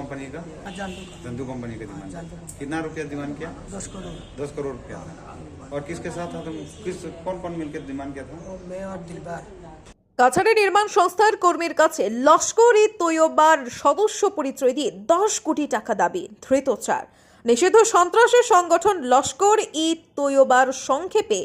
Company का? जंतु company का डिमांड। कितना रुपया डिमांड किया? 10 करोड़ रुपया। और किसके साथ था तुम? कौन कौन मिलकर डिमांड किया था? मैं और दिलबार। কাছাড়ে নির্মাণ সংস্থার কর্মীর কাছে লস্কর ই তৈয়বার সদস্য পরিচয় দিয়ে 10 কোটি টাকা দাবি, ধৃত 4। নিষিদ্ধ সন্ত্রাসী সংগঠন লস্কর ই তৈয়বার সংক্ষেপে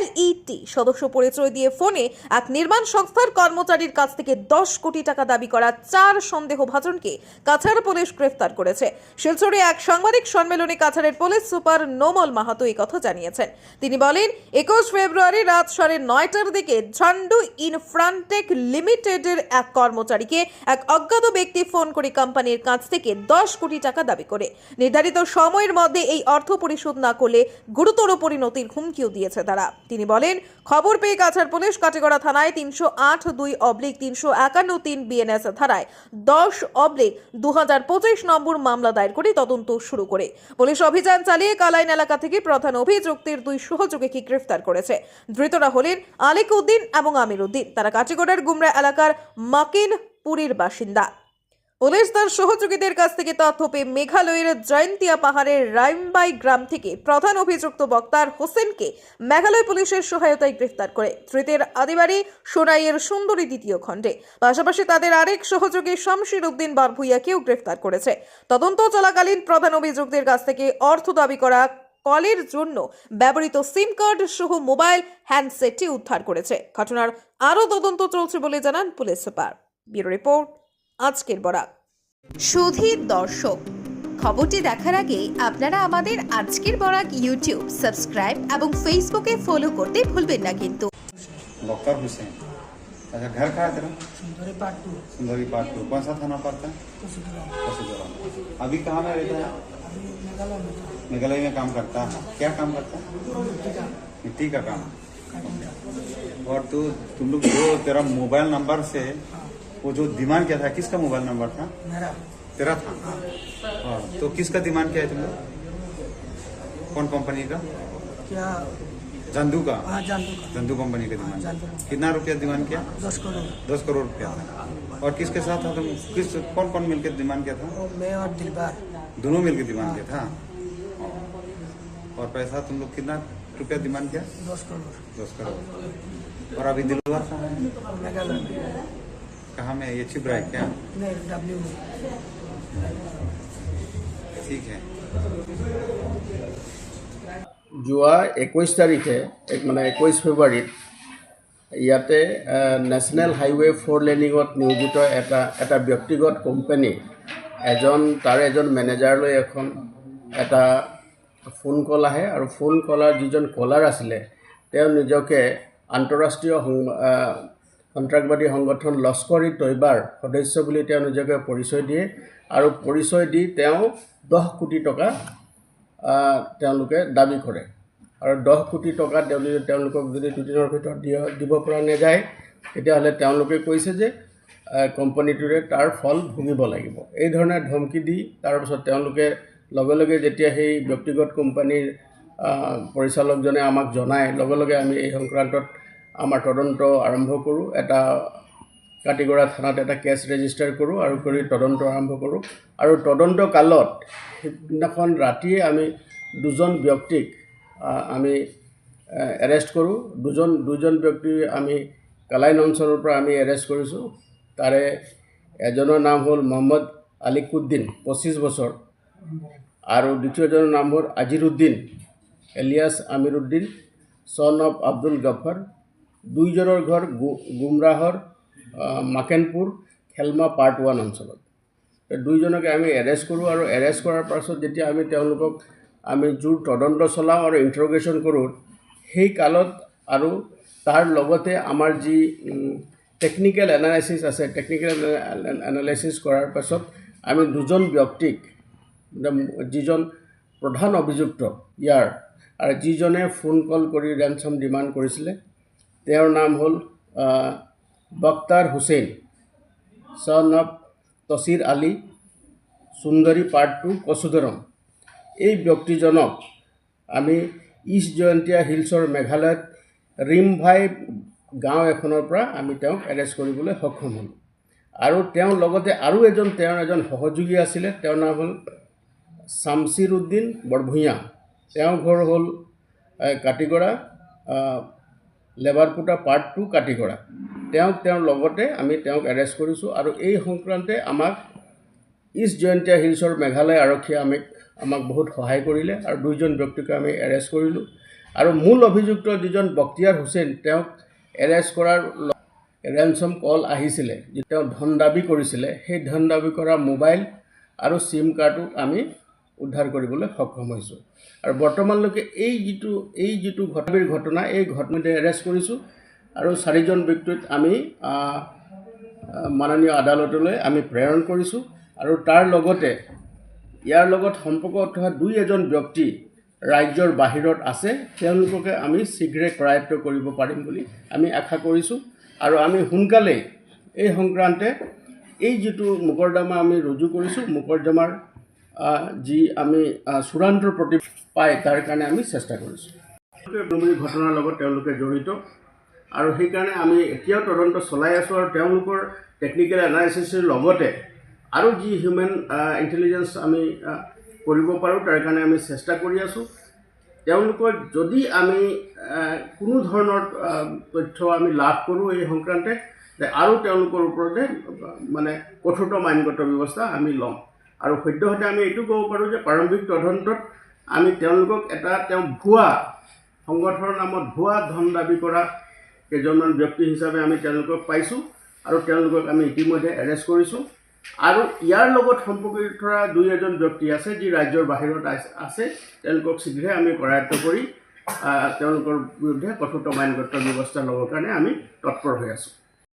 LET সদস্য পরিচয় দিয়ে ফোনে এক নির্মাণ সংস্থার কর্মচারীর কাছ থেকে 10 কোটি টাকা দাবি করা 4 সন্দেহভাজনকে কাছাড় পুলিশ গ্রেফতার করেছে। শিলচরে এক সাংবাদিক সম্মেলনে কাছাড়ের পুলিশ সুপার নোমল মাহাতো এই কথা জানিয়েছেন। তিনি বলেন, 21 ফেব্রুয়ারি রাত 9:30টার দিকে ঝান্ডু ইনফ্রান্টেক লিমিটেডের এক কর্মচারীকে এক অজ্ঞাত ব্যক্তি ফোন করে কোম্পানির কাছ থেকে 10 কোটি টাকা দাবি করে নির্ধারিত সময়ের মধ্যে এই অর্থ পরিশোধ না করলে গুরুতর পরিণতির হুমকিও দিয়েছে তারা। তিনি বলেন, খবর পেয়ে কাছাড় পুলিশ কাটিগড়া থানায় 308-2/351-3 BNS ধারায় 10/2025 নম্বর মামলা দায়ের করে তদন্ত শুরু করে পুলিশ অভিযান চালিয়ে কালাইন এলাকা থেকে প্রধান অভিযুক্তের 2 সহযোগীকে গ্রেফতার করেছে। ধৃতরা হলেন আলিক উদ্দিন এবং আমির উদ্দিন। তারা কাটিগড়ার গুমরা এলাকার মাকিনপুরের বাসিন্দা। পুলিশ তার সহযোগীদের কাছ থেকে তথ্য পেয়ে মেঘালয়ের জয়ন্তিয়া পাহাড়ের রাইমবাই গ্রাম থেকে প্রধান অভিযুক্ত বক্তার হোসেনকে মেঘালয় পুলিশের সহায়তায় গ্রেফতার করে। ধৃতের আদিবাড়ি সোনাইয়ের সুন্দরী দ্বিতীয় খণ্ডে। পাশাপাশি তাদের আরেক সহযোগী শামশির উদ্দিন বারভুইয়াকেও গ্রেফতার করেছে। তদন্ত চলাকালীন প্রধান অভিযুক্তের কাছ থেকে অর্থ দাবি করা কলের জন্য ব্যবহৃত সিম কার্ড সহ মোবাইল হ্যান্ডসেটটি উদ্ধার করেছে। ঘটনার আরও তদন্ত চলছে বলে জানান পুলিশ সুপার। ব্যুরো রিপোর্ট, আজকের বরাক। সুধীর দর্শক, খবরটি দেখার আগে আপনারা আমাদের আজকের বরাক ইউটিউব সাবস্ক্রাইব এবং ফেসবুকে ফলো করতে ভুলবেন না কিন্তু। बख्तर हुसैन। अच्छा, घर कहाँ है तेरा? सुंदरी पार्ट 2। सुंदरी पार्ट 2। कौन सा थाना पड़ता है? कसुदरा। अभी कहाँ में रहता है? अभी मेघालय में मेघालय में काम करता है। क्या काम करता है? मिट्टी का काम। और तुम लोग जो तेरा मोबाइल नंबर से वो जो डिमांड किया था, किसका मोबाइल नंबर था? मेरा। तेरा था? हाँ, तो किसका डिमांड किया है तुम लोग? कौन कंपनी का? क्या? जंतु का? हाँ, जंतु का। जंतु कंपनी का डिमांड। जंतु। कितना रुपया डिमांड किया? 10 करोड़। 10 करोड़ रुपया। और किसके साथ था तुम? कौन कौन मिलकर डिमांड किया था? मैं और दिलबार। दोनों मिलकर डिमांड किया था। और पैसा तुम लोग कितना रुपया डिमांड किया? 10 करोड़। 10 करोड़। और अभी दिलवार कहाँ है? मेघालय में। कहाँ में? ये छिबरा है क्या? नहीं, W में। ठीक है। যোৱা 21 তাৰিখে মানে 21 ফেব্ৰুৱাৰীত ইয়াতে নেশ্যনেল হাইৱে 4 লেনিঙত নিয়োজিত এটা ব্যক্তিগত কোম্পানী তাৰে এজন মেনেজাৰলৈ এটা ফোন কল আহে আৰু ফোন কলাৰ যিজন কলাৰ আছিলে তেওঁ নিজকে আন্তঃৰাষ্ট্ৰীয় সন্ত্ৰাসবাদী সংগঠন লস্কৰ ই তৈয়বাৰ সদস্য বুলি তেওঁ নিজকে পৰিচয় দিয়ে আৰু পৰিচয় দি তেওঁ 10 কোটি টকা তেওঁলোকে দাবী কৰে আৰু 10 কোটি টকা তেওঁলোকক যদি দুদিনৰ ভিতৰত দিব পৰা নাযায় তেতিয়াহ'লে তেওঁলোকে কৈছে যে কোম্পানীটোৰে তাৰ ফল ভুগিব লাগিব। এই ধৰণে ধমকি দি তাৰপিছত তেওঁলোকে লগে লগে যেতিয়া সেই ব্যক্তিগত কোম্পানীৰ পৰিচালকজনে আমাক জনায়, লগে লগে আমি এই সংক্ৰান্তত আমাৰ তদন্ত আৰম্ভ কৰোঁ। কাটিগড়া থানাত এটা কেছ ৰেজিষ্টাৰ কৰোঁ আৰু কৰি তদন্ত আৰম্ভ কৰোঁ। আৰু তদন্ত কালত সেইদিনাখন ৰাতিয়ে আমি 2জন ব্যক্তিক আমি এৰেষ্ট কৰোঁ। দুজন ব্যক্তি আমি কালাইন অঞ্চলৰ পৰা আমি এৰেষ্ট কৰিছোঁ। তাৰে এজনৰ নাম হ'ল মহম্মদ আলিক উদ্দিন, 25 বছৰ, আৰু দ্বিতীয়জনৰ নাম হ'ল আজিৰ উদ্দিন এলিয়াছ আমিৰ উদ্দিন, চন অফ আব্দুল গফৰ। দুইজনৰ ঘৰ গুমৰাহৰ মাকেনপুৰ খেলমা পাৰ্ট 1 অঞ্চলত। দুইজনকে আমি এৰেষ্ট কৰোঁ আৰু এৰেষ্ট কৰাৰ পাছত যেতিয়া আমি তেওঁলোকক জোৰ তদন্ত চলাওঁ আৰু ইণ্টাৰগেশ্যন কৰোঁ, সেই কালত আৰু তাৰ লগতে আমাৰ যি টেকনিকেল এনালাইচিছ আছে, টেকনিকেল এনালাইচিছ কৰাৰ পাছত আমি 2জন ব্যক্তিক, যিজন প্ৰধান অভিযুক্ত ইয়াৰ আৰু যিজনে ফোন কল কৰি ৰেনচম ডিমাণ্ড কৰিছিলে, তেওঁৰ নাম হ'ল Bakhtar Hussain, son of Tasir Ali, Sundari part 2, কচুদৰম। এই ব্যক্তিজনক আমি ইষ্ট জয়ন্তীয়া হিলছৰ মেঘালয়ত ৰিমভাই গাঁও এখনৰ পৰা আমি তেওঁক এৰেষ্ট কৰিবলৈ সক্ষম হ'লোঁ। আৰু তেওঁৰ লগতে আৰু এজন সহযোগী আছিলে, তেওঁৰ নাম হ'ল শামছিৰ উদ্দিন বৰভূঞা। তেওঁৰ ঘৰ হ'ল কাটিগড়া, লেবাৰপুটা পাৰ্ট 2 কাটিগড়া। তেওঁৰ লগতে আমি তেওঁক এৰেষ্ট কৰিছোঁ। আৰু এই সংক্ৰান্তে আমাক ইষ্ট জয়ন্তীয়া হিলছৰ মেঘালয় আৰক্ষীয়ে আমাক বহুত সহায় কৰিলে আৰু 2জন ব্যক্তিক আমি এৰেষ্ট কৰিলোঁ। আৰু মূল অভিযুক্ত যিজন বক্তিয়াৰ হুছেইন, তেওঁক এৰেষ্ট কৰাৰ ৰেনচম কল আহিছিলে, যে তেওঁ ধন দাবী কৰিছিলে। সেই ধন দাবী কৰা মোবাইল আৰু চিম কাৰ্ডো আমি উদ্ধাৰ কৰিবলৈ সক্ষম হৈছোঁ। আৰু বৰ্তমানলৈকে এই যিটো ঘটনা, এই ঘটনাতে এৰেষ্ট কৰিছোঁ আৰু 4জন ব্যক্তিক আমি মাননীয় আদালতলৈ আমি প্ৰেৰণ কৰিছোঁ। আৰু তাৰ লগতে ইয়াৰ লগত সম্পৰ্ক থকা 2-এজন ব্যক্তি ৰাজ্যৰ বাহিৰত আছে, তেওঁলোককে আমি শীঘ্ৰে কৰায়ত্ব কৰিব পাৰিম বুলি আমি আশা কৰিছোঁ। আৰু আমি সোনকালেই এই সংক্ৰান্তে এই যিটো মোকৰ্দমা আমি ৰুজু কৰিছোঁ, মোকৰ্দমাৰ যি আমি চূড়ান্ত প্ৰতি পাই তাৰ কাৰণে আমি চেষ্টা কৰিছোঁ। ঘটনাৰ লগত তেওঁলোকে জড়িত আৰু সেইকাৰণে আমি এতিয়াও তদন্ত চলাই আছোঁ। আৰু তেওঁলোকৰ টেকনিকেল এনালাইচিছৰ লগতে আৰু যি হিউমেন ইণ্টেলিজেঞ্চ আমি কৰিব পাৰোঁ তাৰ কাৰণে আমি চেষ্টা কৰি আছোঁ। তেওঁলোকৰ যদি আমি কোনো ধৰণৰ তথ্য আমি লাভ কৰোঁ এই সংক্ৰান্তে, আৰু তেওঁলোকৰ ওপৰতে মানে কঠোৰতম আইনগত ব্যৱস্থা আমি ল'ম। আৰু সদ্যহতে আমি এইটো ক'ব পাৰোঁ যে প্ৰাৰম্ভিক তদন্তত আমি তেওঁলোকক তেওঁ ভুৱা সংগঠনৰ নামত ভুৱা ধন দাবী কৰা কেইজনমান ব্যক্তি হিচাপে আমি তেওঁলোকক পাইছোঁ আৰু তেওঁলোকক আমি ইতিমধ্যে এৰেষ্ট কৰিছোঁ। আৰু ইয়াৰ লগত সম্পৰ্কিত থকা 2-এজন ব্যক্তি আছে যি ৰাজ্যৰ বাহিৰত আছে, তেওঁলোকক শীঘ্ৰে আমি কৰায়ত্ব কৰি তেওঁলোকৰ বিৰুদ্ধে কঠোৰতম আইনগত ব্যৱস্থা ল'বৰ কাৰণে আমি তৎপৰ হৈ আছোঁ।